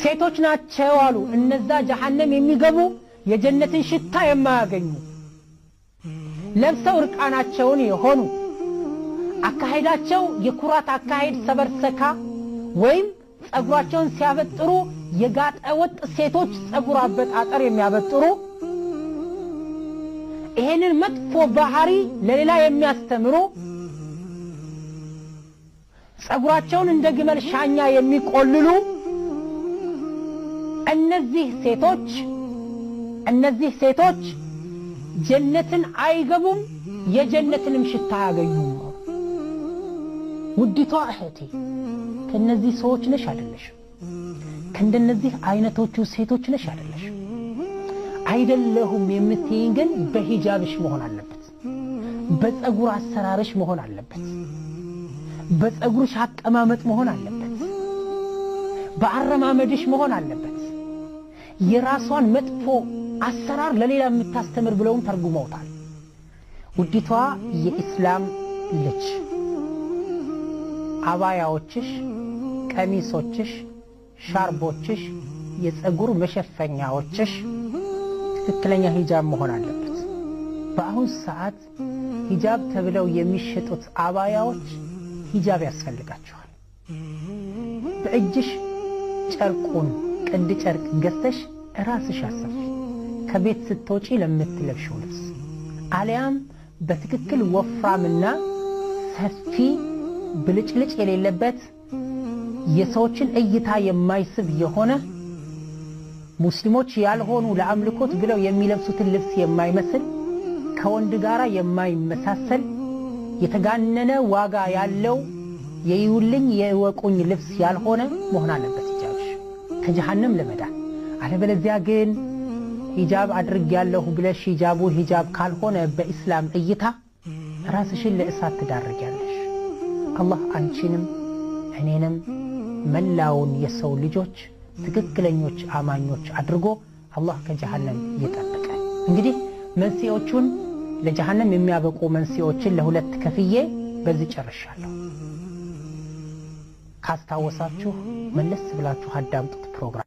ሴቶች ናቸው አሉ እነዛ ጀሃነም የሚገቡ የጀነትን ሽታ የማያገኙ ለብሰው ርቃናቸውን የሆኑ አካሄዳቸው የኩራት አካሄድ ሰበርሰካ ወይም ጸጉራቸውን ሲያበጥሩ የጋጠ ወጥ ሴቶች ጸጉር አበጣጠር የሚያበጥሩ ይሄንን መጥፎ ባህሪ ለሌላ የሚያስተምሩ ጸጉራቸውን እንደ ግመል ሻኛ የሚቆልሉ እነዚህ ሴቶች ጀነትን አይገቡም የጀነትንም ሽታ ያገኙም ውዲቷ እህቴ ከነዚህ ሰዎች ነሽ አይደለሽ ከእንደነዚህ አይነቶቹ ሴቶች ነሽ አይደለሽ አይደለሁም የምትይኝ ግን በሂጃብሽ መሆን አለበት በጸጉር አሰራርሽ መሆን አለበት በጸጉርሽ አቀማመጥ መሆን አለበት በአረማመድሽ መሆን አለበት የራሷን መጥፎ አሰራር ለሌላ የምታስተምር ብለውም ተርጉመውታል ውዲቷ የኢስላም ልጅ አባያዎችሽ ቀሚሶችሽ ሻርቦችሽ የጸጉር መሸፈኛዎችሽ ትክክለኛ ሂጃብ መሆን አለበት በአሁን ሰዓት ሂጃብ ተብለው የሚሸጡት አባያዎች ሂጃብ ያስፈልጋቸዋል በእጅሽ ጨርቁን ቅድ ጨርቅ ገዝተሽ ራስሽ አሰፊ ከቤት ስትወጪ ለምትለብሺው ልብስ አሊያም በትክክል ወፍራምና ሰፊ ብልጭልጭ የሌለበት የሰዎችን እይታ የማይስብ የሆነ ሙስሊሞች ያልሆኑ ለአምልኮት ብለው የሚለብሱትን ልብስ የማይመስል ከወንድ ጋራ የማይመሳሰል የተጋነነ ዋጋ ያለው የይውልኝ የወቁኝ ልብስ ያልሆነ መሆን አለበት ሂጃብሽ ከጀሃነም ለመዳን አለበለዚያ ግን ሂጃብ አድርጌያለሁ ብለሽ ሂጃቡ ሂጃብ ካልሆነ በእስላም እይታ ራስሽን ለእሳት ትዳርጊያለሽ አላህ አንቺንም እኔንም መላውን የሰው ልጆች ትክክለኞች አማኞች አድርጎ አላህ ከጀሃነም ይጠብቀ እንግዲህ መንስኤዎቹን ለጀሃነም የሚያበቁ መንስኤዎችን ለሁለት ከፍዬ በዚህ ጨርሻለሁ ካስታወሳችሁ መለስ ብላችሁ አዳምጡት ፕሮግራም